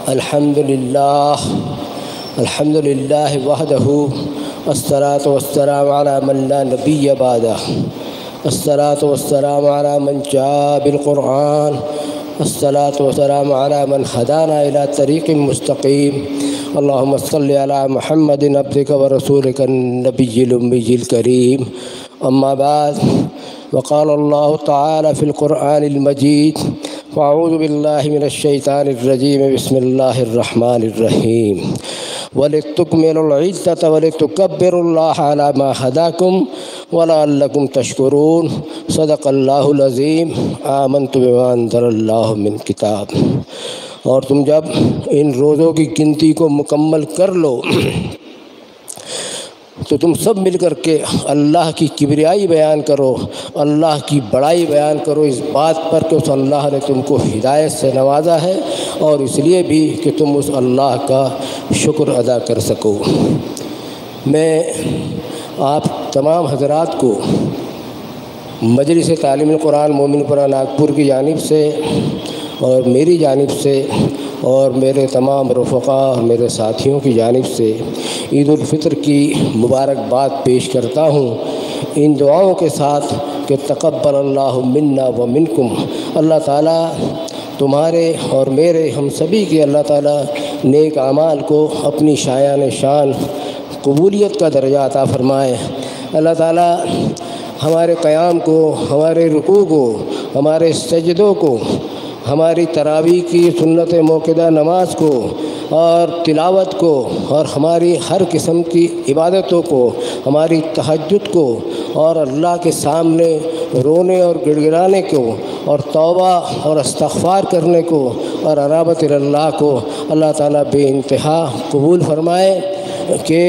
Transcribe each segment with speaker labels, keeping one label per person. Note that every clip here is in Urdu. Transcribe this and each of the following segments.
Speaker 1: الحمد للہ وحدہ والصلاة والسلام علی من لا نبی بعدہ الصلاة والسلام علی من جاء بالقرآن الصلاة والسلام علی من ہدانا الی طریق مستقیم اللہم صلی علی محمد عبدک ورسولک النبی الامی الکریم اما بعد وقال اللہ تعالی فی القرآن المجید فاعوذ باللہ من الشیطان الرجیم بسم اللہ الرحمن الرحیم وَلِتُكْمِلُوا الْعِدَّةَ وَلِتُكَبِّرُوا اللَّهَ عَلَى مَا هَدَاكُمْ وَلَعَلَّكُمْ تَشْكُرُونَ صدق اللہ العظیم آمنت بما انزل اللہ من کتاب۔ اور تم جب ان روزوں کی گنتی کو مکمل کر لو تو تم سب مل کر کے اللہ کی کبریائی بیان کرو، اللہ کی بڑائی بیان کرو، اس بات پر کہ اس اللہ نے تم کو ہدایت سے نوازا ہے اور اس لیے بھی کہ تم اس اللہ کا شکر ادا کر سکو۔ میں آپ تمام حضرات کو مجلس تعلیم القرآن مومن پورہ ناگپور کی جانب سے اور میری جانب سے اور میرے تمام رفقا اور میرے ساتھیوں کی جانب سے عید الفطر کی مبارکباد پیش کرتا ہوں، ان دعاؤں کے ساتھ کہ تقبل اللہ منا و منکم، اللہ تعالیٰ تمہارے اور میرے ہم سبھی کے اللہ تعالیٰ نیک اعمال کو اپنی شایان شان قبولیت کا درجہ عطا فرمائے۔ اللہ تعالیٰ ہمارے قیام کو، ہمارے رکوع کو، ہمارے سجدوں کو، ہماری تراویح کی سنت موقدہ نماز کو اور تلاوت کو اور ہماری ہر قسم کی عبادتوں کو، ہماری تہجد کو اور اللہ کے سامنے رونے اور گڑ گڑانے کو اور توبہ اور استغفار کرنے کو اور انابت اللہ کو اللہ تعالیٰ بے انتہا قبول فرمائے۔ کہ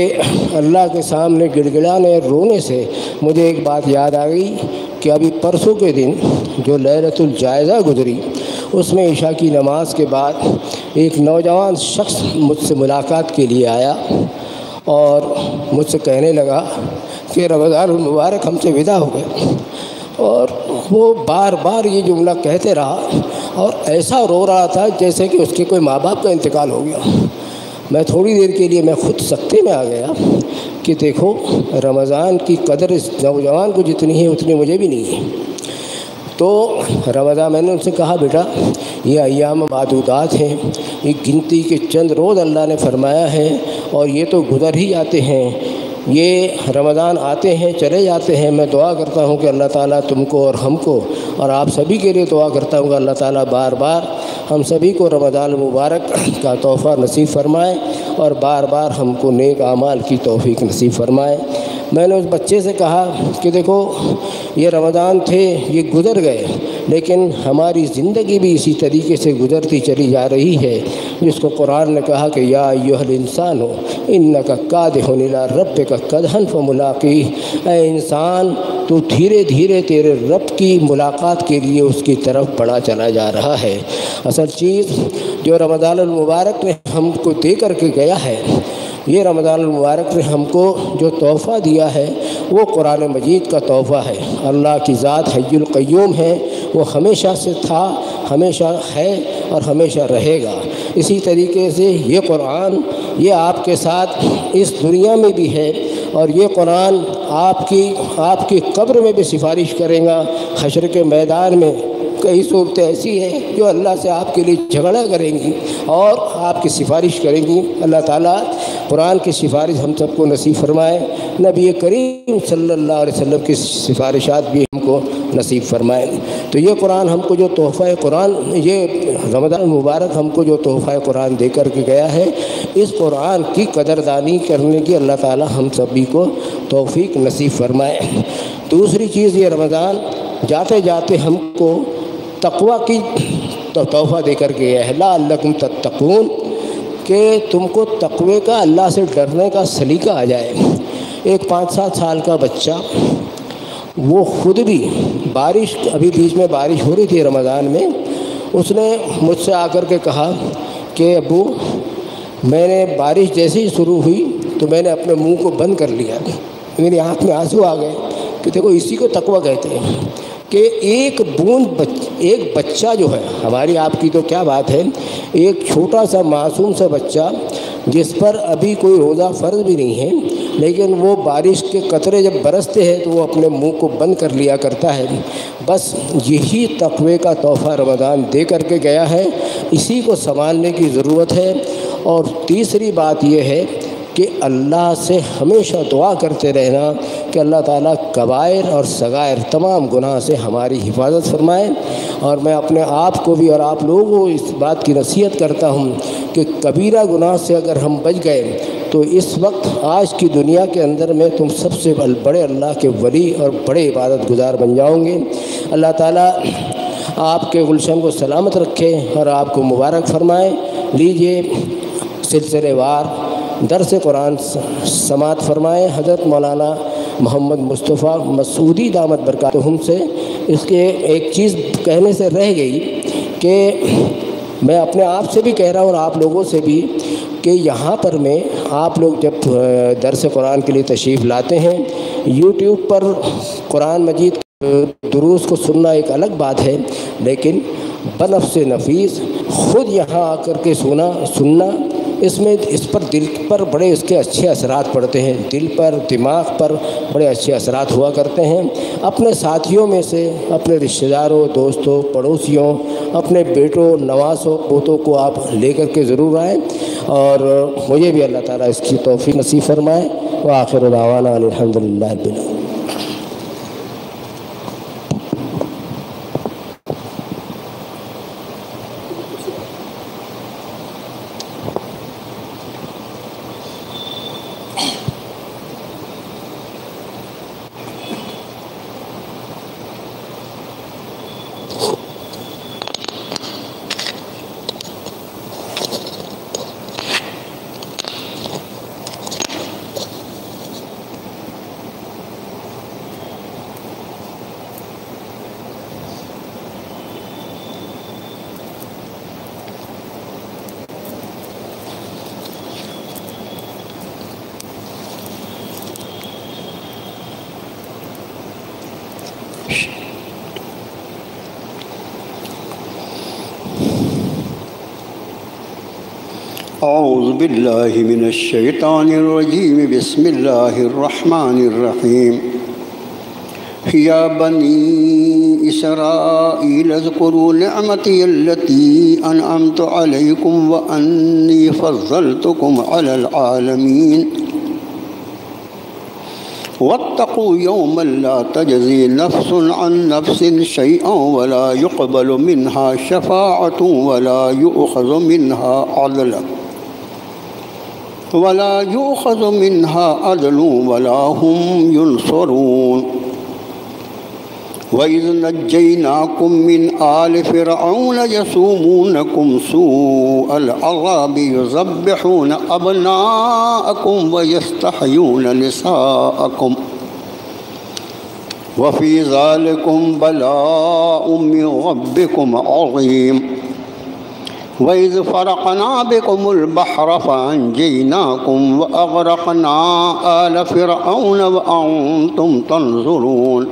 Speaker 1: اللہ کے سامنے گڑ گڑانے اور رونے سے مجھے ایک بات یاد آ گئی کہ ابھی پرسوں کے دن جو لیلۃ الجائزہ گزری، اس میں عشاء کی نماز کے بعد ایک نوجوان شخص مجھ سے ملاقات کے لیے آیا اور مجھ سے کہنے لگا کہ رمضان المبارک ہم سے ودا ہو گئے، اور وہ بار بار یہ جملہ کہتے رہا اور ایسا رو رہا تھا جیسے کہ اس کے کوئی ماں باپ کا انتقال ہو گیا۔ میں تھوڑی دیر کے لیے میں خود سکتے میں آ گیا کہ دیکھو رمضان کی قدر اس نوجوان کو جتنی ہے اتنی مجھے بھی نہیں ہے۔ تو رمضان، میں نے ان سے کہا بیٹا یہ ایام معدودات ہیں، یہ گنتی کے چند روز اللہ نے فرمایا ہے اور یہ تو گزر ہی جاتے ہیں، یہ رمضان آتے ہیں چلے جاتے ہیں۔ میں دعا کرتا ہوں کہ اللہ تعالیٰ تم کو اور ہم کو اور آپ سبھی کے لیے دعا کرتا ہوں کہ اللہ تعالیٰ بار بار ہم سبھی کو رمضان المبارک کا تحفہ نصیب فرمائے اور بار بار ہم کو نیک اعمال کی توفیق نصیب فرمائے۔ میں نے اس بچے سے کہا کہ دیکھو یہ رمضان تھے، یہ گزر گئے، لیکن ہماری زندگی بھی اسی طریقے سے گزرتی چلی جا رہی ہے، جس کو قرآن نے کہا کہ یا ایھا الانسان انک کادح الی ربک کدحا فملاقیہ، اے انسان تو دھیرے دھیرے تیرے رب کی ملاقات کے لیے اس کی طرف بڑھا چلا جا رہا ہے۔ اصل چیز جو رمضان المبارک نے ہم کو دے کر کے گیا ہے، یہ رمضان المبارک نے ہم کو جو تحفہ دیا ہے وہ قرآن مجید کا تحفہ ہے۔ اللہ کی ذات حی القیوم ہے، وہ ہمیشہ سے تھا، ہمیشہ ہے اور ہمیشہ رہے گا۔ اسی طریقے سے یہ قرآن یہ آپ کے ساتھ اس دنیا میں بھی ہے اور یہ قرآن آپ کی قبر میں بھی سفارش کرے گا۔ حشر کے میدان میں کئی صورتیں ایسی ہیں جو اللہ سے آپ کے لیے جھگڑا کریں گی اور آپ کی سفارش کریں گی۔ اللہ تعالیٰ قرآن کی سفارش ہم سب کو نصیب فرمائے، نبی کریم صلی اللہ علیہ وسلم کی سفارشات بھی ہم کو نصیب فرمائے۔ تو یہ قرآن ہم کو جو تحفہ قرآن، یہ رمضان المبارک ہم کو جو تحفہ قرآن دے کر کے گیا ہے، اس قرآن کی قدردانی کرنے کی اللہ تعالیٰ ہم سبھی کو توفیق نصیب فرمائے۔ دوسری چیز یہ رمضان جاتے جاتے ہم کو تقوی کی تحفہ دے کر کے گیا ہے، لعلکم تتقون، کہ تم کو تقوی کا، اللہ سے ڈرنے کا سلیقہ آ جائے۔ ایک 5-7 سال کا بچہ وہ خود بھی بارش، ابھی بیچ میں بارش ہو رہی تھی رمضان میں، اس نے مجھ سے آ کر کے کہا کہ ابو میں نے بارش جیسے ہی شروع ہوئی تو میں نے اپنے منہ کو بند کر لیا، میری آنکھ میں آنسو آ گئے کہ دیکھو اسی کو تقوی کہتے ہیں کہ ایک بچہ جو ہے، ہماری آپ کی تو کیا بات ہے، ایک چھوٹا سا معصوم سا بچہ جس پر ابھی کوئی روزہ فرض بھی نہیں ہے، لیکن وہ بارش کے قطرے جب برستے ہیں تو وہ اپنے منہ کو بند کر لیا کرتا ہے۔ بس یہی تقوی کا تحفہ رمضان دے کر کے گیا ہے، اسی کو سنبھالنے کی ضرورت ہے۔ اور تیسری بات یہ ہے کہ اللہ سے ہمیشہ دعا کرتے رہنا کہ اللہ تعالیٰ کبائر اور صغائر تمام گناہ سے ہماری حفاظت فرمائے۔ اور میں اپنے آپ کو بھی اور آپ لوگوں کو اس بات کی نصیحت کرتا ہوں کہ کبیرہ گناہ سے اگر ہم بچ گئے تو اس وقت آج کی دنیا کے اندر میں تم سب سے بڑے اللہ کے ولی اور بڑے عبادت گزار بن جاؤ گے۔ اللہ تعالیٰ آپ کے گلشن کو سلامت رکھے اور آپ کو مبارک فرمائے۔ لیجئے سلسلے وار درس قرآن سماعت فرمائے حضرت مولانا محمد مصطفیٰ مسعودی دامت برکاتہم سے۔ اس کے ایک چیز کہنے سے رہ گئی کہ میں اپنے آپ سے بھی کہہ رہا ہوں اور آپ لوگوں سے بھی کہ یہاں پر میں آپ لوگ جب درس قرآن کے لیے تشریف لاتے ہیں، یوٹیوب پر قرآن مجید دروس کو سننا ایک الگ بات ہے، لیکن بنفس نفیس خود یہاں آ کر کے سننا اس پر دل پر بڑے اس کے اچھے اثرات پڑتے ہیں، دل پر دماغ پر بڑے اچھے اثرات ہوا کرتے ہیں۔ اپنے ساتھیوں میں سے اپنے رشتہ داروں، دوستوں، پڑوسیوں، اپنے بیٹوں، نوازوں، پوتوں کو آپ لے کر کے ضرور آئیں، اور مجھے بھی اللہ تعالیٰ اس کی توفیق نصیب فرمائے۔ وآخر دعوانا الحمد للہ رب العالمین۔
Speaker 2: اعوذ باللہ من الشیطان الرجیم بسم اللہ الرحمن الرحیم یا بنی اسرائیل اذکروا نعمتی التي انعمت علیکم وانی فضلتکم علی العالمین واتقوا یوما لا تجزی نفس عن نفس شیئا ولا يقبل منها شفاعة ولا يؤخذ منها عدل ولا هم ينصرون وَإِذْ نَجَّيْنَاكُمْ مِنْ آلِ فِرْعَوْنَ يَسُومُونَكُمْ سُوءَ الْعَذَابِ يُذَبِّحُونَ أَبْنَاءَكُمْ وَيَسْتَحْيُونَ نِسَاءَكُمْ وَفِي ذَلِكُمْ بَلَاءٌ مِّن رَّبِّكُمْ عَظِيمٌ وَإِذْ فَرَقْنَا بِكُمُ الْبَحْرَ فَأَنجَيْنَاكُمْ وَأَغْرَقْنَا آلَ فِرْعَوْنَ وَأَنتُمْ تَنظُرُونَ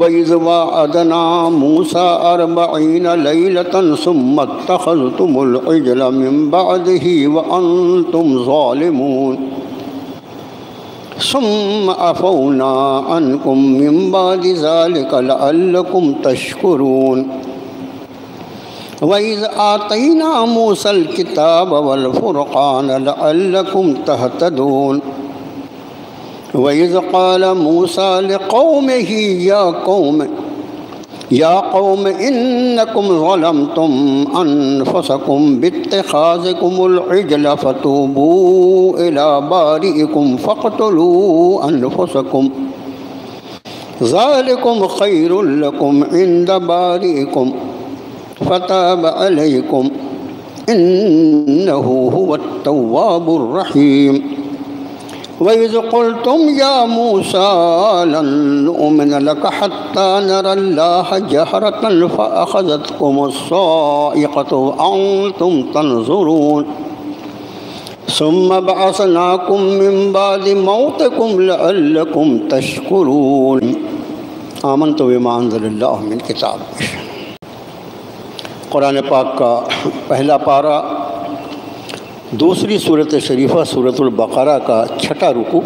Speaker 2: وَإِذْ وَعَدْنَا مُوسَىٰ 40 لَيْلَةً ثُمَّ اتَّخَذْتُمُ الْعِجْلَ مِن بَعْدِهِ وَأَنتُمْ ظَالِمُونَ ثُمَّ عَفَوْنَا عَنكُم مِّن بَعْدِ ذَلِكَ لَعَلَّكُمْ تَشْكُرُونَ وَإِذْ آتَيْنَا مُوسَى الْكِتَابَ وَالْفُرْقَانَ لَعَلَّكُمْ تَهْتَدُونَ وَإِذْ قَالَ مُوسَىٰ لِقَوْمِهِ يَا قَوْمِ إِنَّكُمْ ظَلَمْتُمْ أَنفُسَكُمْ بِاتِّخَاذِكُمُ الْعِجْلَ فَتُوبُوا إِلَىٰ بَارِئِكُمْ فَاقْتُلُوا أَنفُسَكُمْ ذَٰلِكُمْ خَيْرٌ لَكُمْ عِندَ بَارِئِكُمْ فَتَابَ عَلَيْكُمْ إِنَّهُ هُوَ التَّوَّابُ الرَّحِيمُ وَإِذْ قُلْتُمْ يَا مُوسَىٰ لَن نُّؤْمِنَ لَكَ حَتَّىٰ نَرَى اللَّهَ جَهْرَةً فَأَخَذَتْكُمُ الصَّاعِقَةُ وَأَنتُمْ تَنظُرُونَ ثُمَّ بَعَثْنَاكُم مِّن بَعْدِ مَوْتِكُمْ لَعَلَّكُمْ تَشْكُرُونَ آمنت بما انزل اللہ من کتاب۔ قرآن پاک کا پہلا پارہ، دوسری صورت شریفہ سورۃ البقرہ کا 6واں رکوع۔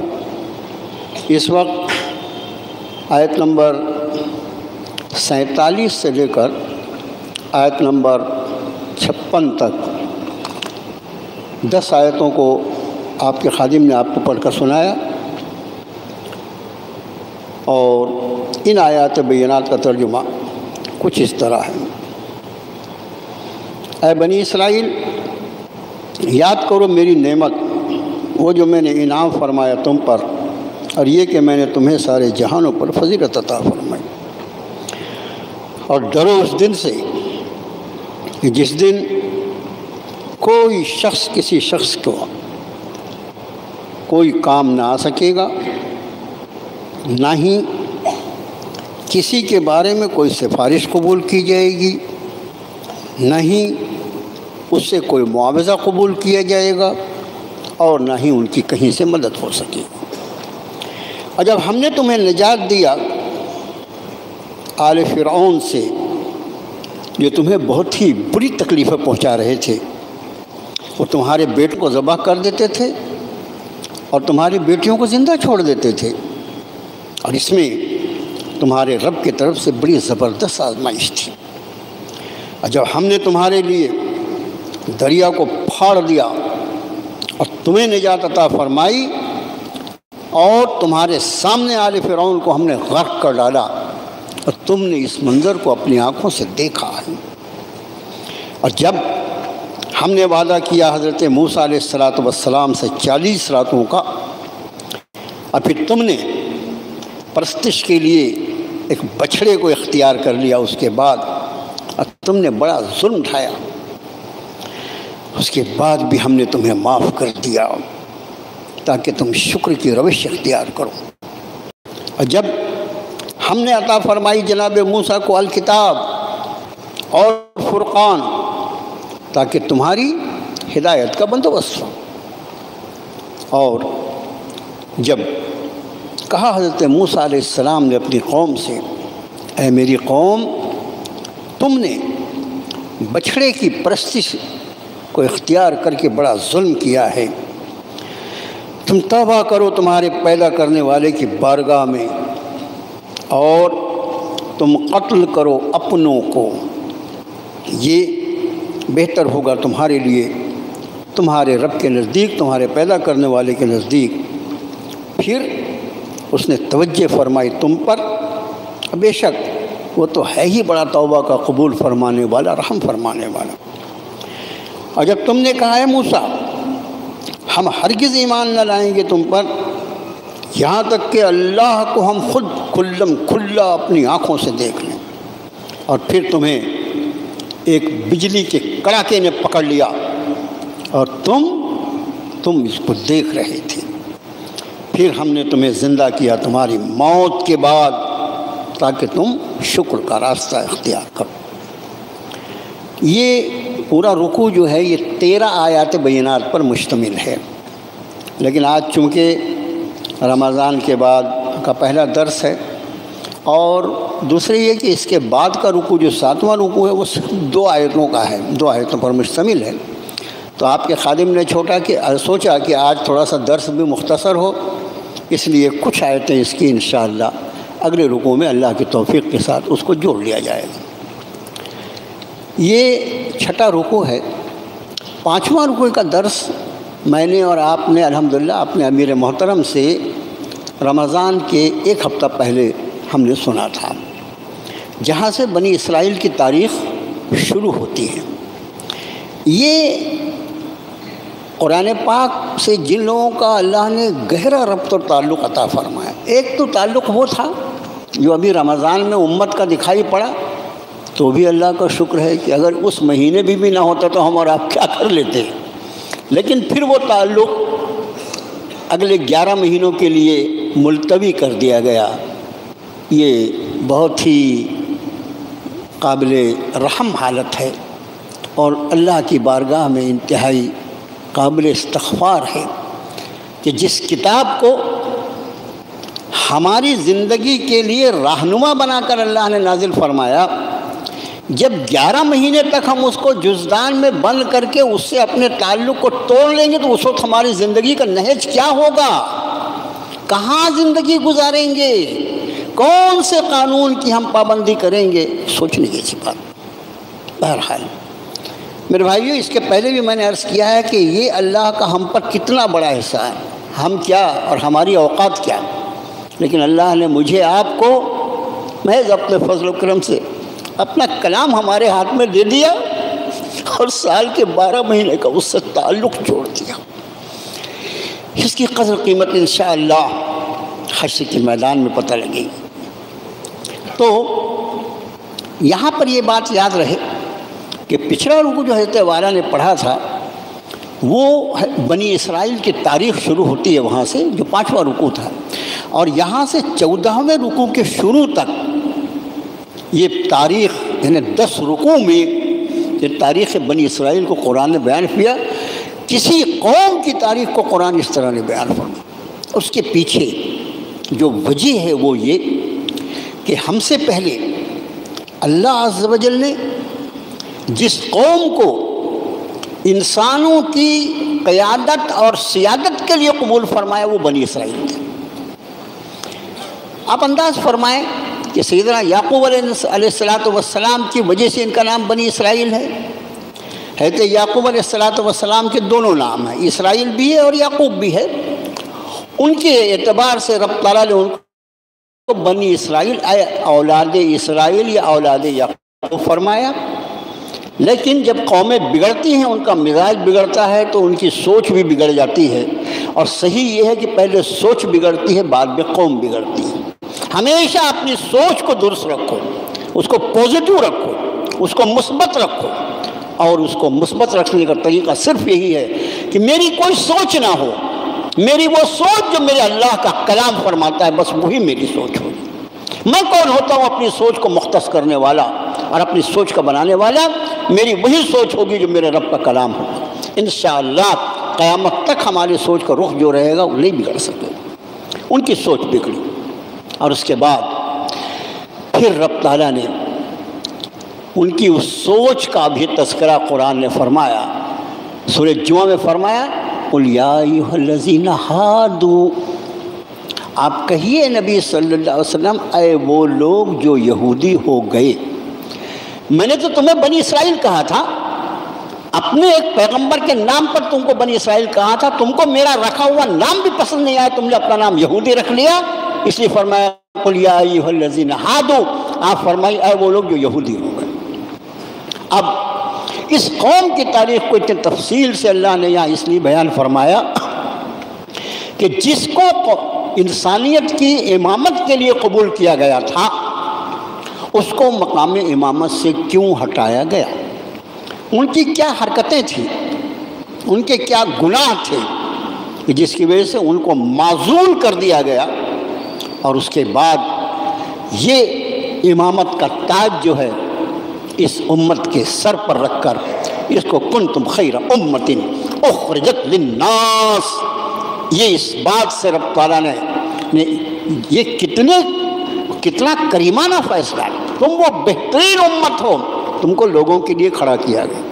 Speaker 2: اس وقت آیت نمبر 47 سے لے کر آیت نمبر 56 تک 10 آیتوں کو آپ کے خادم نے آپ کو پڑھ کر سنایا، اور ان آیات بینات کا ترجمہ کچھ اس طرح ہے۔ اے بنی اسرائیل، یاد کرو میری نعمت، وہ جو میں نے انعام فرمایا تم پر، اور یہ کہ میں نے تمہیں سارے جہانوں پر فضیلت عطا فرمائی۔ اور ڈرو اس دن سے کہ جس دن کوئی شخص کسی شخص کو کوئی کام نہ آ سکے گا، نہ ہی کسی کے بارے میں کوئی سفارش قبول کی جائے گی، نہ ہی اس سے کوئی معاوضہ قبول کیا جائے گا، اور نہ ہی ان کی کہیں سے مدد ہو سکے گی۔ اور جب ہم نے تمہیں نجات دیا آل فرعون سے، جو تمہیں بہت ہی بری تکلیفیں پہنچا رہے تھے، وہ تمہارے بیٹوں کو ذبح کر دیتے تھے اور تمہاری بیٹیوں کو زندہ چھوڑ دیتے تھے، اور اس میں تمہارے رب کی طرف سے بڑی زبردست آزمائش تھی۔ اور جب ہم نے تمہارے لیے دریا کو پھاڑ دیا اور تمہیں نجات عطا فرمائی، اور تمہارے سامنے آل فرعون کو ہم نے غرق کر ڈالا، اور تم نے اس منظر کو اپنی آنکھوں سے دیکھا ہے۔ اور جب ہم نے وعدہ کیا حضرت موسیٰ علیہ السلام سے 40 راتوں کا، اور پھر تم نے پرستش کے لیے ایک بچھڑے کو اختیار کر لیا، اس کے بعد اور تم نے بڑا ظلم ڈھایا، اس کے بعد بھی ہم نے تمہیں معاف کر دیا تاکہ تم شکر کی روش اختیار کرو۔ اور جب ہم نے عطا فرمائی جناب موسیٰ کو الکتاب اور فرقان، تاکہ تمہاری ہدایت کا بندوبست ہو، اور جب کہا حضرت موسیٰ علیہ السلام نے اپنی قوم سے، اے میری قوم، تم نے بچھڑے کی پرستش کو اختیار کر کے بڑا ظلم کیا ہے، تم توبہ کرو تمہارے پیدا کرنے والے کی بارگاہ میں، اور تم قتل کرو اپنوں کو، یہ بہتر ہوگا تمہارے لیے تمہارے رب کے نزدیک، تمہارے پیدا کرنے والے کے نزدیک۔ پھر اس نے توجہ فرمائی تم پر، بے شک وہ تو ہے ہی بڑا توبہ کا قبول فرمانے والا، رحم فرمانے والا۔ اور جب تم نے کہا ہے موسیٰ ہم ہرگز ایمان نہ لائیں گے تم پر یہاں تک کہ اللہ کو ہم خود کھلم کھلا اپنی آنکھوں سے دیکھ لیں، اور پھر تمہیں ایک بجلی کے کڑاکے نے پکڑ لیا اور تم اس کو دیکھ رہے تھے، پھر ہم نے تمہیں زندہ کیا تمہاری موت کے بعد تاکہ تم شکر کا راستہ اختیار کرو۔ یہ پورا رکوع جو ہے یہ 13 آیات بینات پر مشتمل ہے، لیکن آج چونکہ رمضان کے بعد کا پہلا درس ہے، اور دوسرے یہ کہ اس کے بعد کا رکوع جو 7واں رکوع ہے وہ صرف 2 آیتوں کا ہے، 2 آیتوں پر مشتمل ہے۔ تو آپ کے خادم نے سوچا کہ آج تھوڑا سا درس بھی مختصر ہو، اس لیے کچھ آیتیں اس کی انشاءاللہ اگلے رکوع میں اللہ کی توفیق کے ساتھ اس کو جوڑ لیا جائے گا۔ یہ 6واں رکوع ہے۔ 5واں رکوع کا درس میں نے اور آپ نے الحمدللہ اپنے امیر محترم سے رمضان کے 1 ہفتہ پہلے ہم نے سنا تھا، جہاں سے بنی اسرائیل کی تاریخ شروع ہوتی ہے۔ یہ قرآن پاک سے جن لوگوں کا اللہ نے گہرا ربط اور تعلق عطا فرمایا، ایک تو تعلق وہ تھا جو ابھی رمضان میں امت کا دکھائی پڑا، تو بھی اللہ کا شکر ہے کہ اگر اس مہینے بھی نہ ہوتا تو ہم اور آپ کیا کر لیتے، لیکن پھر وہ تعلق اگلے 11 مہینوں کے لیے ملتوی کر دیا گیا۔ یہ بہت ہی قابل رحم حالت ہے، اور اللہ کی بارگاہ میں انتہائی قابل استغفار ہے کہ جس کتاب کو ہماری زندگی کے لیے رہنما بنا کر اللہ نے نازل فرمایا، جب 11 مہینے تک ہم اس کو جزدان میں بند کر کے اس سے اپنے تعلق کو توڑ لیں گے تو اس وقت ہماری زندگی کا نہج کیا ہوگا؟ کہاں زندگی گزاریں گے؟ کون سے قانون کی ہم پابندی کریں گے؟ سوچنے کی سی بات۔ بہرحال میرے بھائیو، اس کے پہلے بھی میں نے عرض کیا ہے کہ یہ اللہ کا ہم پر کتنا بڑا احسان ہے، ہم کیا اور ہماری اوقات کیا، لیکن اللہ نے مجھے آپ کو محض اپنے فضل و کرم سے اپنا کلام ہمارے ہاتھ میں دے دیا اور سال کے 12 مہینے کا اس سے تعلق جوڑ دیا۔ اس کی قدر قیمت انشاءاللہ حشر کے میدان میں پتہ لگے گی۔ تو یہاں پر یہ بات یاد رہے کہ پچھلا رکوع جو حضرت والا نے پڑھا تھا وہ بنی اسرائیل کی تاریخ شروع ہوتی ہے وہاں سے، جو 5واں رکوع تھا، اور یہاں سے 14ویں رکوع کے شروع تک یہ تاریخ، یعنی 10 رکوع میں یہ تاریخ بنی اسرائیل کو قرآن نے بیان کیا۔ کسی قوم کی تاریخ کو قرآن اس طرح نے بیان فرمایا۔ اس کے پیچھے جو وجہ ہے وہ یہ کہ ہم سے پہلے اللہ عز و جل نے جس قوم کو انسانوں کی قیادت اور سیادت کے لیے قبول فرمایا وہ بنی اسرائیل تھے۔ آپ انداز فرمائیں کہ سیدنا یعقوب علیہ السلام کی وجہ سے ان کا نام بنی اسرائیل ہے۔ حضرت یعقوب علیہ السلام کے دونوں نام ہیں، اسرائیل بھی ہے اور یعقوب بھی ہے۔ ان کے اعتبار سے رب تعالیٰ نے ان کو بنی اسرائیل، اے اولاد اسرائیل یا اولاد یعقوب فرمایا۔ لیکن جب قومیں بگڑتی ہیں، ان کا مزاج بگڑتا ہے تو ان کی سوچ بھی بگڑ جاتی ہے، اور صحیح یہ ہے کہ پہلے سوچ بگڑتی ہے بعد میں قوم بگڑتی ہے۔ ہمیشہ اپنی سوچ کو درست رکھو، اس کو پازیٹیو رکھو، اس کو مثبت رکھو، اور اس کو مثبت رکھنے کا طریقہ صرف یہی ہے کہ میری کوئی سوچ نہ ہو، میری وہ سوچ جو میرے اللہ کا کلام فرماتا ہے بس وہی میری سوچ ہو۔ میں کون ہوتا ہوں اپنی سوچ کو مختص کرنے والا اور اپنی سوچ کا بنانے والا؟ میری وہی سوچ ہوگی جو میرے رب کا کلام ہوگا۔ انشاءاللہ قیامت تک ہماری سوچ کا رخ جو رہے گا وہ نہیں بگڑ سکے۔ ان کی سوچ بگڑی، اور اس کے بعد پھر رب تعالیٰ نے ان کی اس سوچ کا بھی تذکرہ قرآن نے فرمایا۔ سورہ جمعہ میں فرمایا قُلْ يَا أَيُّهَا الَّذِينَ هَادُوا، آپ کہیے نبی صلی اللہ علیہ وسلم، اے وہ لوگ جو یہودی ہو گئے، میں نے تو تمہیں بنی اسرائیل کہا تھا، اپنے ایک پیغمبر کے نام پر تم کو بنی اسرائیل کہا تھا، تم کو میرا رکھا ہوا نام بھی پسند نہیں آیا، تم نے اپنا نام یہودی رکھ لیا، اس لیے فرمایا قُلْ يَا أَيُّهَا الَّذِينَ هَادُوا، آپ فرمائی اے وہ لوگ جو یہودی ہو گئے۔ اب اس قوم کی تاریخ کو اتنی تفصیل سے اللہ نے یہاں اس لیے بیان فرمایا کہ جس کو انسانیت کی امامت کے لیے قبول کیا گیا تھا اس کو مقام امامت سے کیوں ہٹایا گیا، ان کی کیا حرکتیں تھیں، ان کے کیا گناہ تھے کہ جس کی وجہ سے ان کو معزول کر دیا گیا، اور اس کے بعد یہ امامت کا تاج جو ہے اس امت کے سر پر رکھ کر اس کو کنتم خیر امت اخرجت للناس، یہ اس بات سے رب تعالیٰ نے یہ کتنا کریمانہ فیصلہ ہے، تم وہ بہترین امت ہو، تم کو لوگوں کے لیے کھڑا کیا گیا۔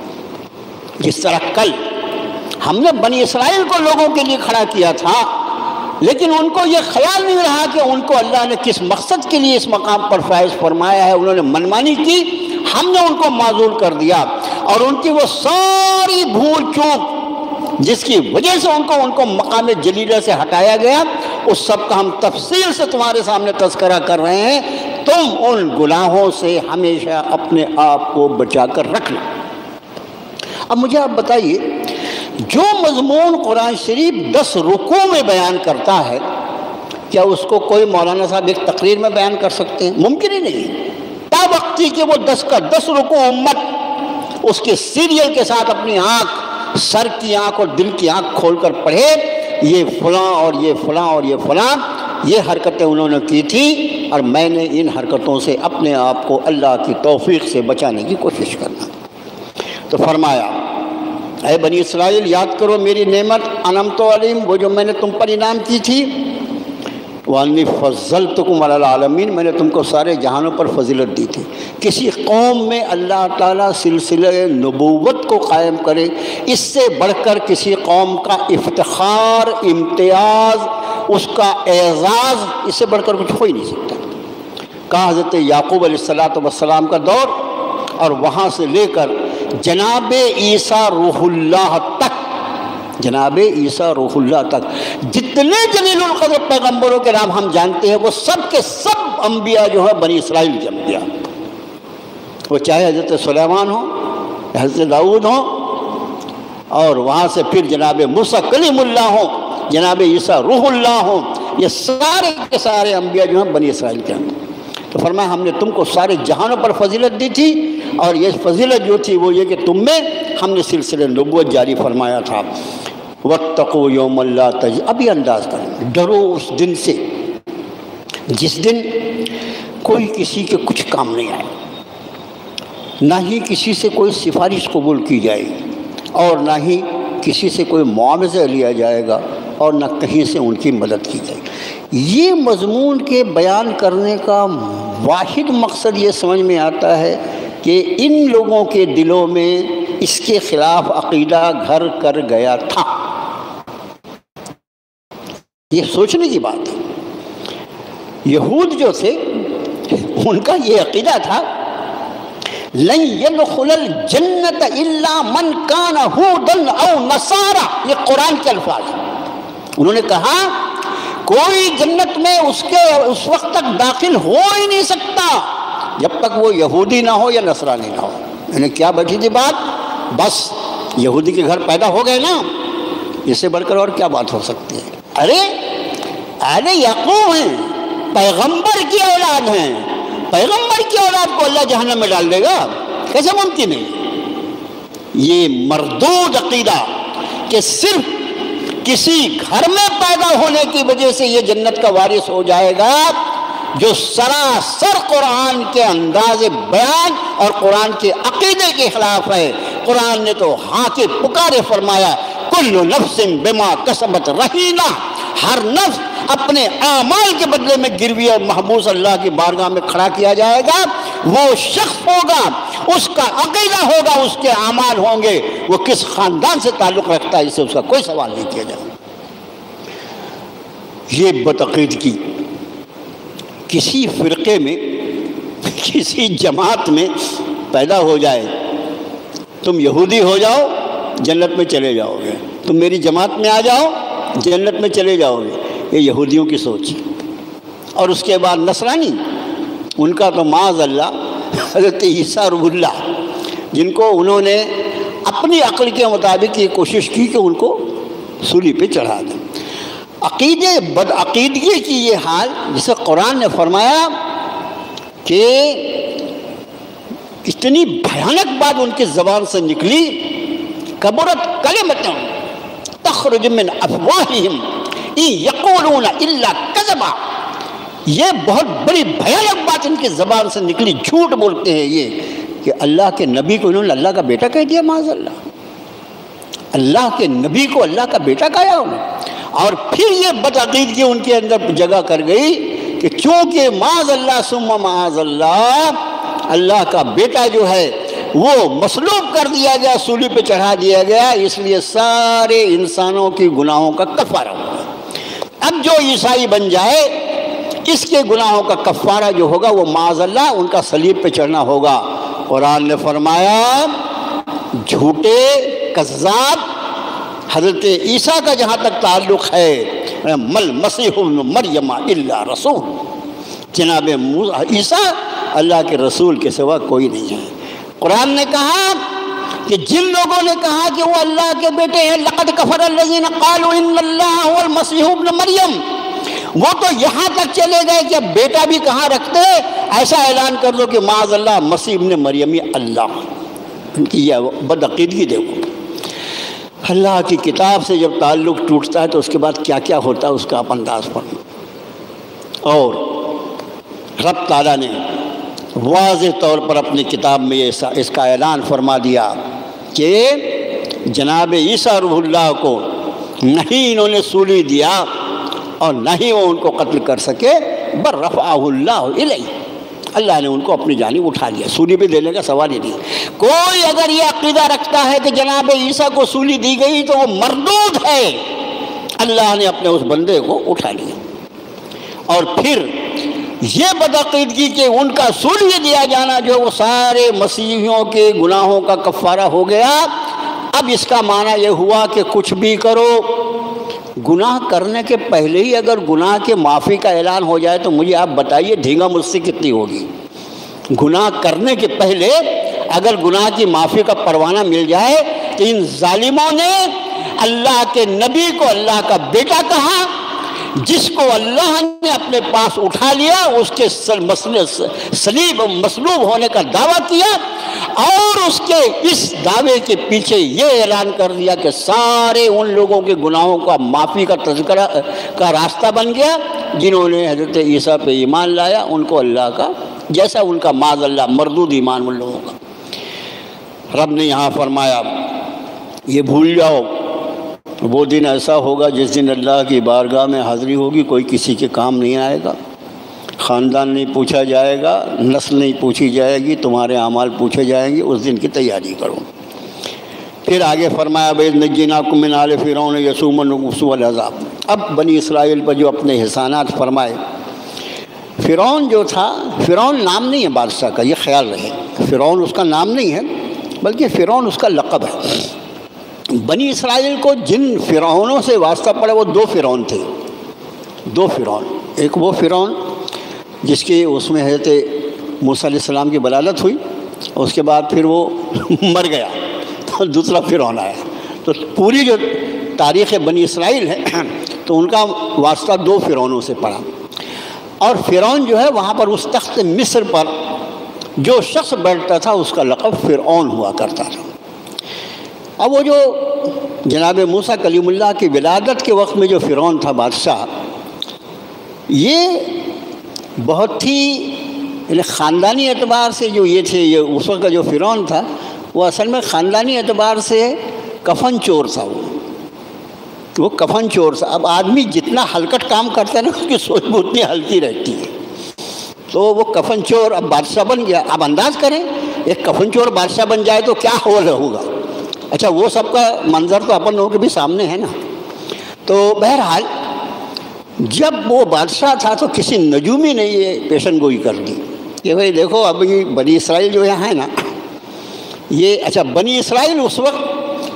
Speaker 2: جس طرح کل ہم نے بنی اسرائیل کو لوگوں کے لیے کھڑا کیا تھا، لیکن ان کو یہ خیال نہیں رہا کہ ان کو اللہ نے کس مقصد کے لیے اس مقام پر فائز فرمایا ہے، انہوں نے منمانی کی، ہم نے ان کو معزول کر دیا، اور ان کی وہ ساری بھول چوک جس کی وجہ سے ان کو مقام جلیلہ سے ہٹایا گیا، اس سب کا ہم تفصیل سے تمہارے سامنے تذکرہ کر رہے ہیں۔ تم ان گناہوں سے ہمیشہ اپنے آپ کو بچا کر رکھنا۔ اب مجھے آپ بتائیے، جو مضمون قرآن شریف 10 رکوع میں بیان کرتا ہے، کیا اس کو کوئی مولانا صاحب ایک تقریر میں بیان کر سکتے ہیں؟ ممکن ہی نہیں۔ تا وقتی کہ وہ 10 کا 10 رکوع امت اس کے سیریل کے ساتھ اپنی آنکھ، سر کی آنکھ اور دل کی آنکھ کھول کر پڑھے، یہ فلاں اور یہ فلاں اور یہ فلاں، یہ حرکتیں انہوں نے کی تھی، اور میں نے ان حرکتوں سے اپنے آپ کو اللہ کی توفیق سے بچانے کی کوشش کرنا۔ تو فرمایا اے بنی اسرائیل، یاد کرو میری نعمت انعمت علیہم، وہ جو میں نے تم پر انعام کی تھی، وَأَنِّي فَضَّلْتُكُمْ عَلَى الْعَالَمِينَ، میں نے تم کو سارے جہانوں پر فضیلت دی تھی۔ کسی قوم میں اللہ تعالیٰ سلسلہ نبوت کو قائم کرے، اس سے بڑھ کر کسی قوم کا افتخار، امتیاز، اس کا اعزاز، اس سے بڑھ کر کچھ ہو ہی نہیں سکتا۔ کہا حضرت یعقوب علیہ السلام کا دور، اور وہاں سے لے کر جناب عیسیٰ روح اللہ تک، جناب عیسیٰ روح اللہ تک جتنے جلیل القدر پیغمبروں کے نام ہم جانتے ہیں، وہ سب کے سب انبیاء جو ہیں بنی اسرائیل کے انبیاء، وہ چاہے حضرت سلیمان ہو، حضرت داؤد ہو، اور وہاں سے پھر جناب موسیٰ کلیم اللہ ہو، جناب عیسیٰ روح اللہ ہو، یہ سارے کے سارے انبیاء جو ہیں بنی اسرائیل کے ہیں۔ تو فرمایا ہم نے تم کو سارے جہانوں پر فضیلت دی تھی، اور یہ فضیلت جو تھی وہ یہ کہ تم میں ہم نے سلسلہ نبوت جاری فرمایا تھا۔ وَاتَّقُوا يَوْمَ لَا تَجْزِي، اب یہ انداز کریں، ڈرو اس دن سے جس دن کوئی کسی کے کچھ کام نہیں آئے، نہ ہی کسی سے کوئی سفارش قبول کی جائے گی، اور نہ ہی کسی سے کوئی معاوضہ لیا جائے گا، اور نہ کہیں سے ان کی مدد کی جائے گی۔ یہ مضمون کے بیان کرنے کا واحد مقصد یہ سمجھ میں آتا ہے کہ ان لوگوں کے دلوں میں اس کے خلاف عقیدہ گھر کر گیا تھا۔ یہ سوچنے کی بات ہے۔ یہود جو تھے ان کا یہ عقیدہ تھا لن يدخل الجنت الا من كان هودا او نصارى، یہ قرآن کے الفاظ ہیں۔ انہوں نے کہا کوئی جنت میں اس وقت تک داخل ہو ہی نہیں سکتا جب تک وہ یہودی نہ ہو یا نصرانی نہ ہو۔ انہیں کیا بیٹھی تھی بات، بس یہودی کے گھر پیدا ہو گئے نا، اس سے بڑھ کر اور کیا بات ہو سکتی ہے؟ ارے یعقوب ہیں، پیغمبر کی اولاد ہیں، پیغمبر کی اولاد کو اللہ جہنم میں ڈال دے گا، کیسے ممکن ہے؟ یہ مردود عقیدہ کہ صرف کسی گھر میں پیدا ہونے کی وجہ سے یہ جنت کا وارث ہو جائے گا، جو سراسر قرآن کے انداز بیان اور قرآن کے عقیدے کے خلاف ہے۔ قرآن نے تو ہاں کے پکارے فرمایا کل نفس بما کسبت رہینہ، ہر نفس اپنے اعمال کے بدلے میں گروی اور محبوس اللہ کی بارگاہ میں کھڑا کیا جائے گا۔ وہ شخص ہوگا، اس کا عقیدہ ہوگا، اس کے اعمال ہوں گے، وہ کس خاندان سے تعلق رکھتا ہے، اس سے اس کا کوئی سوال نہیں کیا جائے۔ یہ بدعقیدگی کسی فرقے میں، کسی جماعت میں پیدا ہو جائے، تم یہودی ہو جاؤ جنت میں چلے جاؤ گے، تم میری جماعت میں آ جاؤ جنت میں چلے جاؤ گے، یہ یہودیوں کی سوچ ہے۔ اور اس کے بعد نصرانی، ان کا تو معاذ اللہ حضرت عیسیٰ روح اللہ، جن کو انہوں نے اپنی عقل کے مطابق یہ کوشش کی کہ ان کو سولی پہ چڑھا دیں۔ عقیدے بدعقیدگی کی یہ حال، جسے قرآن نے فرمایا کہ اتنی بھیانک بات ان کی زبان سے نکلی، کبرت کلمۃ تخرج من افواہہم ان یقولون الا کذبا، یہ بہت بڑی بھیانک بات ان کی زبان سے نکلی، جھوٹ بولتے ہیں یہ کہ اللہ کے نبی کو انہوں نے اللہ کا بیٹا کہہ دیا، معاذ اللہ، اللہ کے نبی کو اللہ کا بیٹا کہا انہوں نے۔ اور پھر یہ بدعقیدگی ان کے اندر جگہ کر گئی کہ چونکہ معاذ اللہ ثم معاذ اللہ، اللہ کا بیٹا جو ہے وہ مصلوب کر دیا گیا، سولی پہ چڑھا دیا گیا، اس لیے سارے انسانوں کی گناہوں کا کفارہ ہوگا۔ اب جو عیسائی بن جائے اس کے گناہوں کا کفارہ جو ہوگا وہ معاذ اللہ ان کا صلیب پہ چڑھنا ہوگا۔ قرآن نے فرمایا جھوٹے کذاب حضرت عیسیٰ کا جہاں تک تعلق ہے، مل مسیح ابن مریم الا رسول، جناب عیسیٰ اللہ کے رسول کے سوا کوئی نہیں ہے۔ قرآن نے کہا کہ جن لوگوں نے کہا کہ وہ اللہ کے بیٹے ہیں، لقد کفر الذین قالوا ان اللہ هو المسیح ابن مریم، وہ تو یہاں تک چلے گئے کہ اب بیٹا بھی کہاں رکھتے، ایسا اعلان کر دو کہ معاذ اللہ مسیح ابن مریم اللہ۔ ان کی یہ بدعقیدگی دیکھو، اللہ کی کتاب سے جب تعلق ٹوٹتا ہے تو اس کے بعد کیا کیا ہوتا ہے اس کا آپ انداز فرمائیں۔ اور رب تعالیٰ نے واضح طور پر اپنی کتاب میں اس کا اعلان فرما دیا کہ جناب عیسیٰ روح اللہ کو نہیں انہوں نے سولی دیا اور نہ ہی وہ ان کو قتل کر سکے، بل رفعہ اللہ الیہ، اللہ نے ان کو اپنی جانب اٹھا لیا۔ سولی پہ دینے کا سوال ہی نہیں۔ کوئی اگر یہ عقیدہ رکھتا ہے کہ جناب عیسیٰ کو سولی دی گئی تو وہ مردود ہے، اللہ نے اپنے اس بندے کو اٹھا لیا۔ اور پھر یہ بدعقیدگی کہ ان کا سولی دیا جانا جو وہ سارے مسیحیوں کے گناہوں کا کفارہ ہو گیا، اب اس کا معنی یہ ہوا کہ کچھ بھی کرو، گناہ کرنے کے پہلے ہی اگر گناہ کے معافی کا اعلان ہو جائے تو مجھے آپ بتائیے ڈھینگا مستی کتنی ہوگی۔ گناہ کرنے کے پہلے اگر گناہ کی معافی کا پروانہ مل جائے تو ان ظالموں نے اللہ کے نبی کو اللہ کا بیٹا کہا، جس کو اللہ نے اپنے پاس اٹھا لیا، اس کے صلیب مصلوب ہونے کا دعویٰ کیا، اور اس کے اس دعوے کے پیچھے یہ اعلان کر دیا کہ سارے ان لوگوں کے گناہوں کا معافی کا تذکرہ کا راستہ بن گیا جنہوں نے حضرت عیسیٰ پہ ایمان لایا، ان کو اللہ کا جیسا ان کا معاذ اللہ مردود ایمان ان لوگوں کا۔ رب نے یہاں فرمایا یہ بھول جاؤ، وہ دن ایسا ہوگا جس دن اللہ کی بارگاہ میں حاضری ہوگی، کوئی کسی کے کام نہیں آئے گا، خاندان نہیں پوچھا جائے گا، نسل نہیں پوچھی جائے گی، تمہارے اعمال پوچھے جائیں گے، اس دن کی تیاری کرو۔ پھر آگے فرمایا بَإِذْ نَجَّيْنَاكُم مِّنْ آلِ فِرْعَوْنَ يَسُومُونَكُمْ سُوءَ الْعَذَابِ۔ اب بنی اسرائیل پر جو اپنے احسانات فرمائے، فرعون جو تھا، فرعون نام نہیں ہے بادشاہ کا، یہ خیال رہے، فرعون اس کا نام نہیں ہے بلکہ فرعون اس کا لقب ہے۔ بنی اسرائیل کو جن فرعونوں سے واسطہ پڑا وہ دو فرعون تھے، دو فرعون، ایک وہ فرعون جس کی اس میں حضرت موسیٰ علیہ السلام کی بلالت ہوئی، اس کے بعد پھر وہ مر گیا تو دوسرا فرعون آیا۔ تو پوری جو تاریخ بنی اسرائیل ہے تو ان کا واسطہ دو فرعونوں سے پڑا، اور فرعون جو ہے وہاں پر اس تخت مصر پر جو شخص بیٹھتا تھا اس کا لقب فرعون ہوا کرتا تھا۔ اب وہ جو جناب موسیٰ کلیم اللہ کی ولادت کے وقت میں جو فرعون تھا بادشاہ، یہ بہت ہی خاندانی اعتبار سے جو یہ تھے، یہ اس وقت کا جو فرعون تھا وہ اصل میں خاندانی اعتبار سے کفن چور تھا، وہ کفن چور تھا۔ اب آدمی جتنا ہلکٹ کام کرتا ہے نا اس کی سوچ بھی اتنی ہلکی رہتی ہے، تو وہ کفن چور اب بادشاہ بن گیا۔ اب انداز کریں ایک کفن چور بادشاہ بن جائے تو کیا حال ہوگا۔ اچھا وہ سب کا منظر تو اپن لوگوں کے بھی سامنے ہے نا۔ تو بہرحال جب وہ بادشاہ تھا تو کسی نجومی نے یہ پیشن گوئی کر دی کہ بھئی دیکھو اب یہ بنی اسرائیل جو یہاں ہے نا، یہ اچھا بنی اسرائیل اس وقت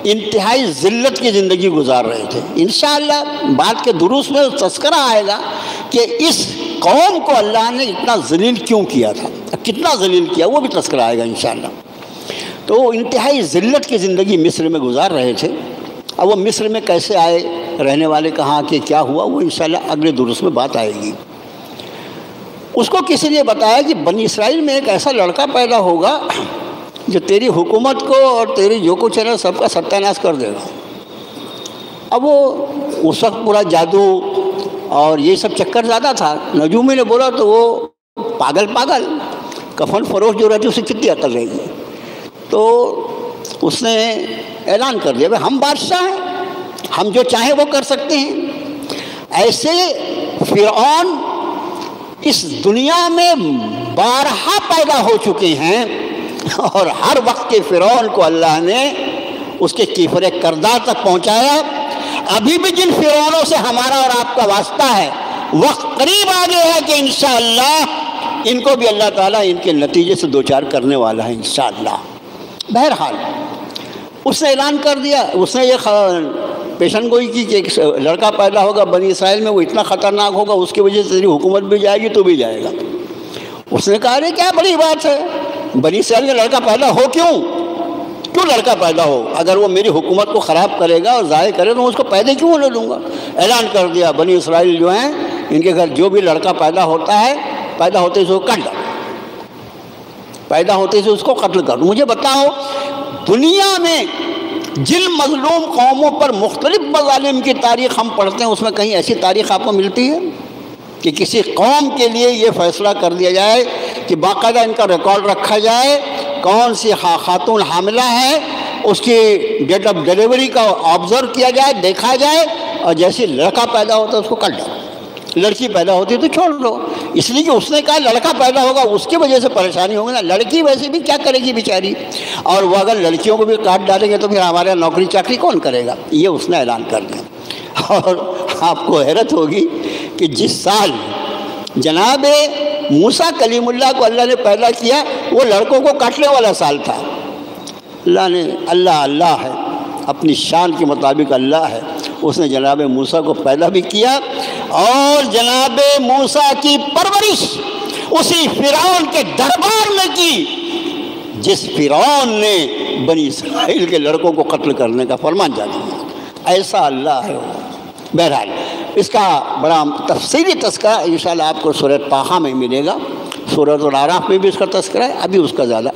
Speaker 2: انتہائی ذلت کی زندگی گزار رہے تھے۔ انشاءاللہ بعد کے دروس میں تذکرہ آئے گا کہ اس قوم کو اللہ نے اتنا ذلیل کیوں کیا تھا، کتنا ذلیل کیا، وہ بھی تذکرہ آئے گا انشاءاللہ۔ تو وہ انتہائی ذلت کی زندگی مصر میں گزار رہے تھے۔ اب وہ مصر میں کیسے آئے، رہنے والے کہاں کہ کیا ہوا، وہ انشاءاللہ اگلے دروس میں بات آئے گی۔ اس کو کسی نے بتایا کہ بنی اسرائیل میں ایک ایسا لڑکا پیدا ہوگا جو تیری حکومت کو اور تیری جو کچھ ہے نا سب کا ستیہ ناش کر دے گا۔ اب وہ اس وقت پورا جادو اور یہ سب چکر زیادہ تھا، نجومی نے بولا تو وہ پاگل کفن فروش جو رہتی اسے کتنی عقل رہے گی۔ تو اس نے اعلان کر دیا بھائی ہم بادشاہ ہیں، ہم جو چاہیں وہ کر سکتے ہیں۔ ایسے فرعون اس دنیا میں بارہا پیدا ہو چکے ہیں، اور ہر وقت کے فرعون کو اللہ نے اس کے کیفر کردار تک پہنچایا۔ ابھی بھی جن فرعونوں سے ہمارا اور آپ کا واسطہ ہے، وقت قریب آ گیا ہے کہ انشاءاللہ ان کو بھی اللہ تعالیٰ ان کے نتیجے سے دوچار کرنے والا ہے انشاءاللہ۔ بہرحال اس نے اعلان کر دیا، اس نے یہ پیشن گوئی کی کہ ایک لڑکا پیدا ہوگا بنی اسرائیل میں، وہ اتنا خطرناک ہوگا اس کی وجہ سے تیری حکومت بھی جائے گی تو بھی جائے گا۔ اس نے کہا ارے کیا بڑی بات ہے، بنی اسرائیل میں لڑکا پیدا ہو کیوں لڑکا پیدا ہو، اگر وہ میری حکومت کو خراب کرے گا اور ضائع کرے تو اس کو پیدا کیوں ہونے دوں گا۔ اعلان کر دیا بنی اسرائیل جو ہیں ان کے گھر جو بھی لڑکا پیدا ہوتا ہے، پیدا ہوتے سے وہ کٹ دو، پیدا ہوتے سے اس کو قتل کر دو۔ مجھے بتاؤ دنیا میں جن مظلوم قوموں پر مختلف مظالم کی تاریخ ہم پڑھتے ہیں اس میں کہیں ایسی تاریخ آپ کو ملتی ہے کہ کسی قوم کے لیے یہ فیصلہ کر دیا جائے کہ باقاعدہ ان کا ریکارڈ رکھا جائے، کون سی خاتون حاملہ ہے اس کی ڈیٹ آف ڈیلیوری کا آبزرو کیا جائے، دیکھا جائے، اور جیسے لڑکا پیدا ہوتا ہے اس کو کٹ دو۔ لڑکی پیدا ہوتی تو چھوڑ دو، اس لیے کہ اس نے کہا لڑکا پیدا ہوگا اس کی وجہ سے پریشانی ہوگی نا، لڑکی ویسے بھی کیا کرے گی بیچاری، اور وہ اگر لڑکیوں کو بھی کاٹ ڈالیں گے تو پھر ہمارے نوکری چاکری کون کرے گا، یہ اس نے اعلان کر دیا۔ اور آپ کو حیرت ہوگی کہ جس سال جناب موسیٰ کلیم اللہ کو اللہ نے پیدا کیا وہ لڑکوں کو کاٹنے والا سال تھا، اللہ ہے، اپنی شان کے مطابق اللہ ہے، اس نے جناب موسیٰ کو پیدا بھی کیا اور جناب موسیٰ کی پرورش اسی فرعون کے دربار میں کی جس فرعون نے بنی اسرائیل کے لڑکوں کو قتل کرنے کا فرمان جاری کیا۔ ایسا اللہ ہے وہ۔ بہرحال اس کا بڑا تفصیلی تذکرہ انشاءاللہ آپ کو سورۃ طٰہٰ میں ملے گا، سورۃ الاعراف میں بھی اس کا تذکرہ ہے، ابھی اس کا زیادہ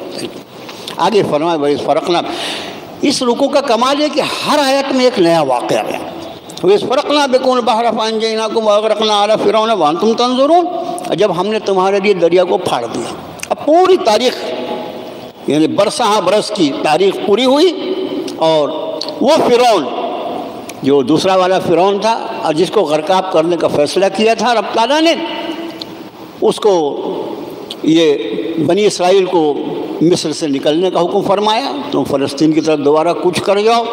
Speaker 2: آگے فرمائے وَإِذْ فَرَقْنَا۔ اس رکوع کا کمال ہے کہ ہر آیت میں ایک نیا واقعہ ہے۔ وَإِذْ فَرَقْنَا بِكُمُ الْبَحْرَ فَأَنجَيْنَاكُمْ وَأَغْرَقْنَا آلَ فِرْعَوْنَ وَأَنْتُمْ تَنظُرُونَ، جب ہم نے تمہارے لیے دریا کو پھاڑ دیا۔ اب پوری تاریخ یعنی برسہ برس کی تاریخ پوری ہوئی، اور وہ فرعون جو دوسرا والا فرعون تھا اور جس کو غرقاب کرنے کا فیصلہ کیا تھا رب تعالیٰ نے، اس کو یہ بنی اسرائیل کو مصر سے نکلنے کا حکم فرمایا، تم فلسطین کی طرف دوبارہ کوچ کر جاؤ،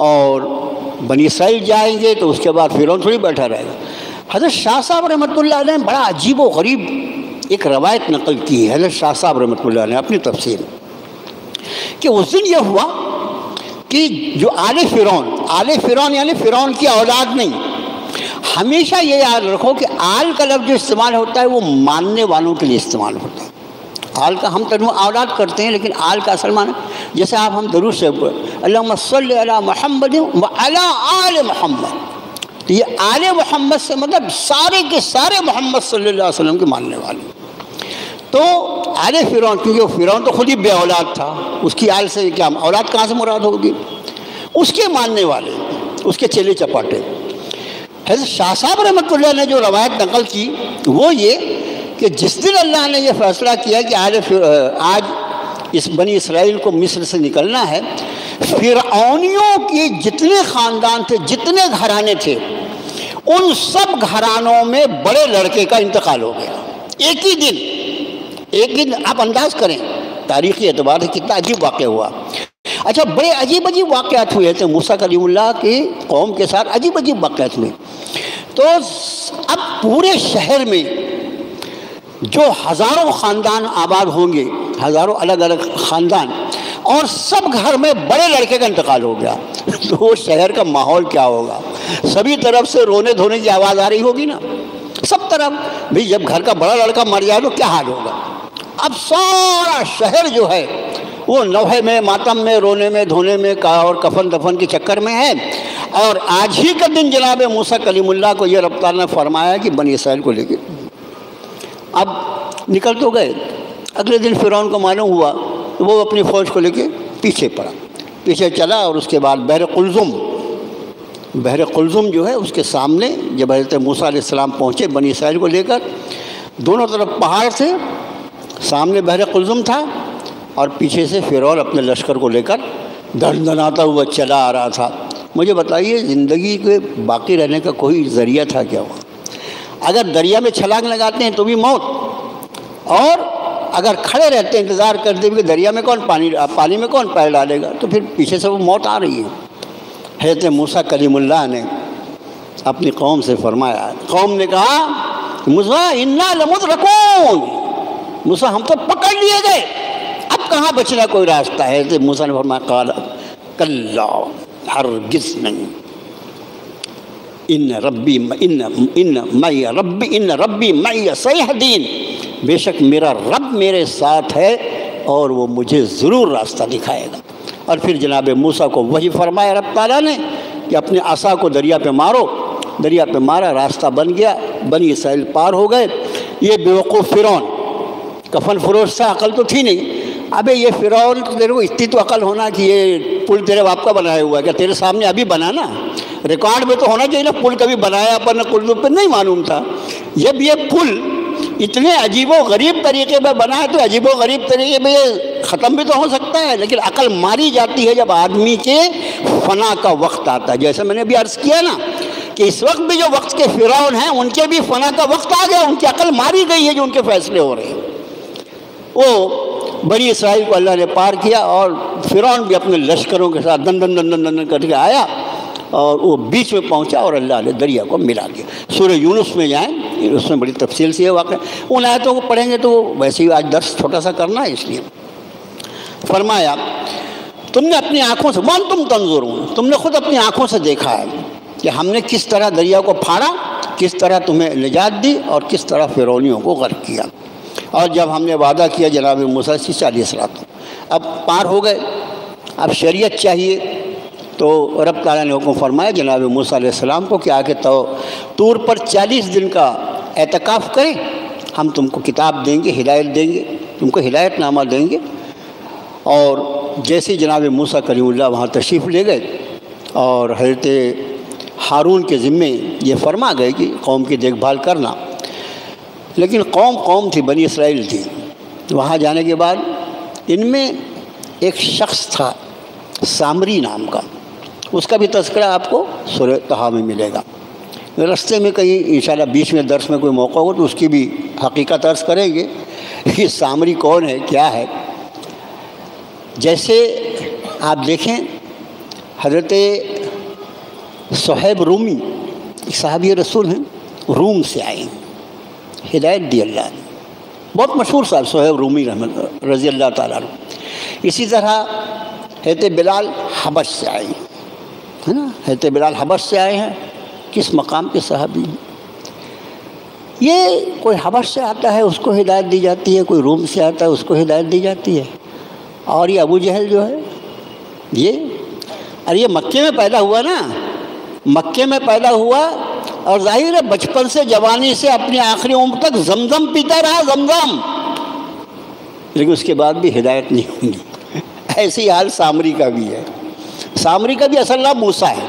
Speaker 2: اور بنی اسرائیل جائیں گے تو اس کے بعد فرعون تھوڑی بیٹھا رہے گا۔ حضرت شاہ صاحب رحمۃ اللہ علیہ نے بڑا عجیب و غریب ایک روایت نقل کی ہے حضرت شاہ صاحب رحمۃ اللہ علیہ نے اپنی تفسیر کہ اس دن یہ ہوا کہ جو آل فرعون یعنی فرعون کی اولاد نہیں، ہمیشہ یہ یاد رکھو کہ آل کا لفظ جو استعمال ہوتا ہے وہ ماننے والوں کے لیے استعمال ہوتا ہے۔ آل کا ہم ترجمہ اولاد کرتے ہیں، لیکن آل کا اصل معنی جیسے آپ ہم درود سے اللہم صلی علی محمد وعلی آل محمد، تو یہ آل محمد سے مطلب سارے کے سارے محمد صلی اللہ علیہ وسلم کے ماننے والے۔ تو آل فرعون، کیونکہ فرعون تو خود ہی بے اولاد تھا، اس کی آل سے کیا اولاد کہاں سے مراد ہوگی، اس کے ماننے والے، اس کے چیلے چپاٹے۔ حضرت شاہ صاحب رحمۃ اللہ نے جو روایت نقل کی وہ یہ کہ جس دن اللہ نے یہ فیصلہ کیا کہ آج اس بنی اسرائیل کو مصر سے نکلنا ہے، فرعونیوں کی جتنے خاندان تھے، جتنے گھرانے تھے، ان سب گھرانوں میں بڑے لڑکے کا انتقال ہو گیا ایک ہی دن۔ آپ انداز کریں تاریخی اعتبار سے کتنا عجیب واقعہ ہوا۔ اچھا، بڑے عجیب واقعات ہوئے تھے موسیٰ کلیم اللہ کی قوم کے ساتھ، عجیب واقعات ہوئے۔ تو اب پورے شہر میں جو ہزاروں خاندان آباد ہوں گے، ہزاروں الگ الگ خاندان، اور سب گھر میں بڑے لڑکے کا انتقال ہو گیا، تو وہ شہر کا ماحول کیا ہوگا؟ سبھی طرف سے رونے دھونے کی آواز آ رہی ہوگی نا، سب طرف بھئی جب گھر کا بڑا لڑکا مر جائے تو کیا حال ہوگا؟ اب سارا شہر جو ہے وہ نوحے میں، ماتم میں، رونے میں، دھونے میں اور کفن دفن کے چکر میں ہے۔ اور آج ہی کا دن جناب موسیٰ کلیم اللہ کو یہ رب تعالیٰ نے فرمایا کہ بنی اسرائیل کو لے کے اب نکل تو گئے۔ اگلے دن فرعون کو معلوم ہوا، وہ اپنی فوج کو لے کے پیچھے چلا، اور اس کے بعد بحر قلزم جو ہے اس کے سامنے جب حضرت موسیٰ علیہ السلام پہنچے بنی اسرائیل کو لے کر، دونوں طرف پہاڑ تھے، سامنے بحر قلزم تھا، اور پیچھے سے فرعون اپنے لشکر کو لے کر دھڑدھڑاتا ہوا چلا آ رہا تھا۔ مجھے بتائیے زندگی کے باقی رہنے کا کوئی ذریعہ تھا کیا ہوا؟ اگر دریا میں چھلانگ لگاتے ہیں تو بھی موت، اور اگر کھڑے رہتے ہیں انتظار کرتے ہوئے کہ دریا میں کون پانی میں کون پیر ڈالے گا، تو پھر پیچھے سے وہ موت آ رہی ہے۔ حضرت موسیٰ کلیم اللہ نے اپنی قوم سے فرمایا، قوم نے کہا موسیٰ انا لمدرکون، موسیٰ ہم تو پکڑ لیے گئے، اب کہاں بچنا کوئی راستہ ہے؟ حضرت موسیٰ نے فرمایا قال کلا، ہرگز نہیں، ان ربی معی سیہدین، بے شک میرا رب میرے ساتھ ہے اور وہ مجھے ضرور راستہ دکھائے گا۔ اور پھر جناب موسیٰ کو وحی فرمایا رب تعالیٰ نے کہ اپنے عصا کو دریا پہ مارو، دریا پہ مارا، راستہ بن گیا، بنی اسرائیل پار ہو گئے۔ یہ بیوقوف فرعون کفن فروش تھا، عقل تو تھی نہیں۔ ابے یہ فرعون تیرے کو اتنی تو عقل ہونا کہ یہ پل تیرے باپ کا بنایا ہوا ہے کیا؟ تیرے سامنے ابھی بنانا، ریکارڈ میں تو ہونا چاہیے نا پل کبھی بنایا پر نہ قلزم پہ نہیں معلوم تھا۔ جب یہ پل اتنے عجیب و غریب طریقے پہ بنا ہے تو عجیب و غریب طریقے پہ یہ ختم بھی تو ہو سکتا ہے، لیکن عقل ماری جاتی ہے جب آدمی کے فنا کا وقت آتا ہے۔ جیسے میں نے ابھی عرض کیا نا کہ اس وقت بھی جو وقت کے فرعون ہیں ان کے بھی فنا کا وقت آ گیا، ان کی عقل ماری گئی ہے جو ان کے فیصلے ہو رہے ہیں۔ وہ بنی اسرائیل کو اللہ نے پار کیا اور فرعون بھی اپنے لشکروں کے ساتھ دن دن دن دن دن کر کے آیا اور وہ بیچ میں پہنچا اور اللہ نے دریا کو ملا دیا۔ سورہ یونس میں جائیں، اس میں بڑی تفصیل سے یہ واقعہ، ان آیتوں کو پڑھیں گے تو ویسے ہی آج درس چھوٹا سا کرنا ہے، اس لیے فرمایا تم نے اپنی آنکھوں سے وَأَنْتُمْ تَنْظُرُونَ، تم نے خود اپنی آنکھوں سے دیکھا ہے کہ ہم نے کس طرح دریا کو پھاڑا، کس طرح تمہیں نجات دی اور کس طرح فرعونیوں کو غرق کیا۔ اور جب ہم نے وعدہ کیا جناب موسیٰ سے علیہ السلام، اب پار ہو گئے، اب شریعت چاہیے، تو رب تعالیٰ نے حکم فرمایا جناب موسیٰ علیہ السلام کو کہ آ کے طور پر 40 دن کا اعتکاف کریں، ہم تم کو کتاب دیں گے، ہدایت دیں گے، تم کو ہدایت نامہ دیں گے۔ اور جیسے جناب موسیٰ کلیم اللہ وہاں تشریف لے گئے اور حضرت ہارون کے ذمے یہ فرما گئے کہ قوم کی دیکھ بھال کرنا، لیکن قوم تھی، بنی اسرائیل تھی۔ وہاں جانے کے بعد ان میں ایک شخص تھا سامری نام کا، اس کا بھی تذکرہ آپ کو سورہ طٰہٰ میں ملے گا۔ رستے میں کہیں انشاءاللہ بیچ میں درس میں کوئی موقع ہو تو اس کی بھی حقیقت عرض کریں گے کہ سامری کون ہے، کیا ہے۔ جیسے آپ دیکھیں حضرت صہیب رومی ایک صحابی رسول ہیں، روم سے آئے ہیں، ہدایت دی اللہ نے، بہت مشہور صاحب صہیب رومی رحمۃ رضی اللہ تعالیٰ عنہ۔ اسی طرح حضرت بلال حبش سے آئے ہیں، ہے نا، حضرت بلال حبش سے آئے ہیں، کس مقام کے صحابی ہیں۔ یہ کوئی حبش سے آتا ہے اس کو ہدایت دی جاتی ہے، کوئی روم سے آتا ہے اس کو ہدایت دی جاتی ہے، اور یہ ابو جہل جو ہے یہ مکے میں پیدا ہوا نا، مکے میں پیدا ہوا اور ظاہر ہے بچپن سے جوانی سے اپنی آخری عمر تک زمزم پیتا رہا، زمزم، لیکن اس کے بعد بھی ہدایت نہیں ہوئی۔ ایسی حال سامری کا بھی ہے۔ سامری کا بھی اصل نام موسیٰ ہے،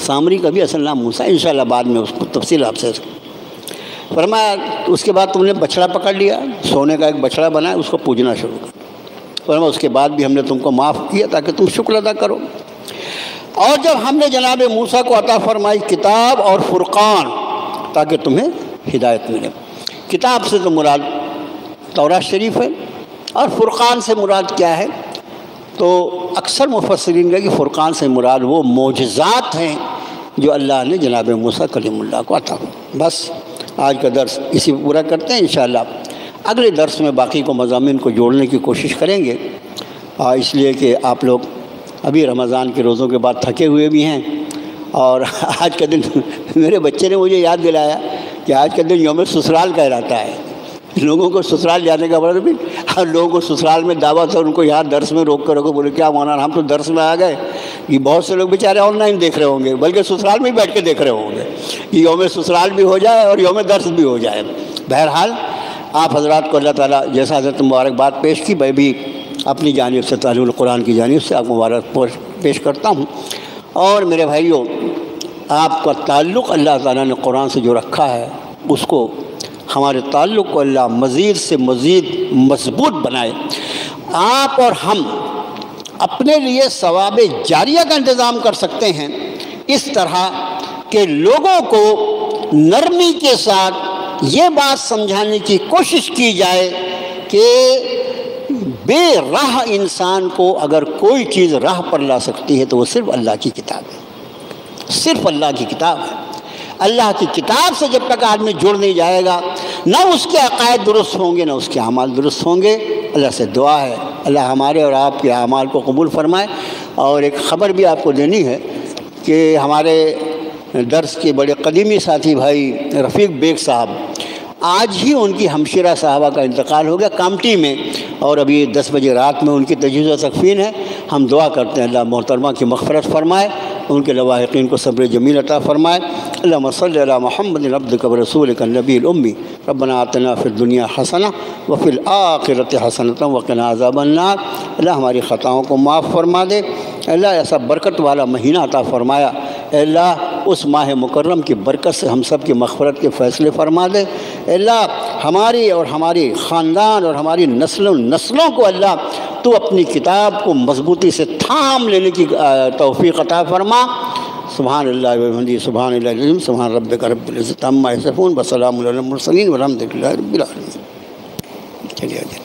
Speaker 2: سامری کا بھی اصل نام موسیٰ ہے، انشاءاللہ بعد میں اس کو تفصیل آپ سے فرمایا۔ اس کے بعد تم نے بچڑا پکڑ لیا، سونے کا ایک بچڑا بنایا، اس کو پوجنا شروع کر، فرمایا اس کے بعد بھی ہم نے تم کو معاف کیا تاکہ تم شکر ادا کرو۔ اور جب ہم نے جناب موسیٰ کو عطا فرمائی کتاب اور فرقان تاکہ تمہیں ہدایت ملے۔ کتاب سے تو مراد تورات شریف ہے، اور فرقان سے مراد کیا ہے؟ تو اکثر مفسرین کا کہ فرقان سے مراد وہ معجزات ہیں جو اللہ نے جناب موسیٰ کلیم اللہ کو عطا فرمایا۔ بس آج کا درس اسی پہ پورا کرتے ہیں، انشاءاللہ اگلے درس میں باقی کو مضامین کو جوڑنے کی کوشش کریں گے، اس لیے کہ آپ لوگ ابھی رمضان کے روزوں کے بعد تھکے ہوئے بھی ہیں، اور آج کا دن میرے بچے نے مجھے یاد دلایا کہ آج کا دن یوم سسرال کہلاتا ہے۔ لوگوں کو سسرال جانے کا بڑا بھی، ہر لوگوں کو سسرال میں دعوت ہے، ان کو یہاں درس میں روک کر رکھو، بولے کیا مولانا ہم تو درس میں آ گئے۔ یہ بہت سے لوگ بیچارے آن لائن دیکھ رہے ہوں گے، بلکہ سسرال میں بیٹھ کے دیکھ رہے ہوں گے کہ یوم سسرال بھی ہو جائے اور یوم درس بھی ہو جائے۔ بہرحال آپ حضرات کو اللہ تعالیٰ جیسا حضرت مبارکباد پیش کی، میں بھی اپنی جانب سے تعلیم القرآن کی جانب سے آپ کو مبارک پیش کرتا ہوں۔ اور میرے بھائیوں، آپ کا تعلق اللہ تعالیٰ نے قرآن سے جو رکھا ہے، اس کو ہمارے تعلق کو اللہ مزید سے مزید مضبوط بنائے۔ آپ اور ہم اپنے لیے ثواب جاریہ کا انتظام کر سکتے ہیں اس طرح کہ لوگوں کو نرمی کے ساتھ یہ بات سمجھانے کی کوشش کی جائے کہ بے راہ انسان کو اگر کوئی چیز راہ پر لا سکتی ہے تو وہ صرف اللہ کی کتاب ہے، صرف اللہ کی کتاب ہے۔ اللہ کی کتاب سے جب تک آدمی جڑ نہیں جائے گا، نہ اس کے عقائد درست ہوں گے، نہ اس کے اعمال درست ہوں گے۔ اللہ سے دعا ہے اللہ ہمارے اور آپ کے اعمال کو قبول فرمائے۔ اور ایک خبر بھی آپ کو دینی ہے کہ ہمارے درس کے بڑے قدیمی ساتھی بھائی رفیق بیگ صاحب، آج ہی ان کی ہمشیرہ صاحبہ کا انتقال ہو گیا کامٹی میں، اور ابھی 10 بجے رات میں ان کی تجہیز و تکفین ہے۔ ہم دعا کرتے ہیں اللہ محترمہ کی مغفرت فرمائے، ان کے لواحقین کو صبر جمیل عطا فرمائے۔ اللہم صلی علی محمد عبدک و رسولک النبی الامی ربنا آتنا فی الدنیا حسنہ وفی الآخرۃ حسنۃ وقنا عذاب النار۔ اللہ ہماری خطاؤں کو معاف فرما دے، اللہ ایسا برکت والا مہینہ عطا فرمایا، اللہ اس ماہ مکرم کی برکت سے ہم سب کی مغفرت کے فیصلے فرما دے۔ اللہ ہماری اور ہماری خاندان اور ہماری نسلوں کو اللہ تو اپنی کتاب کو مضبوطی سے تھام لینے کی توفیق عطا فرما۔ سبحان اللہ وبحمدہ سبحان اللہ العظیم سبحان ربک رب العزۃ عما یصفون وسلام علی المرسلین والحمد للہ رب العالمین. چلیے آ جاتے.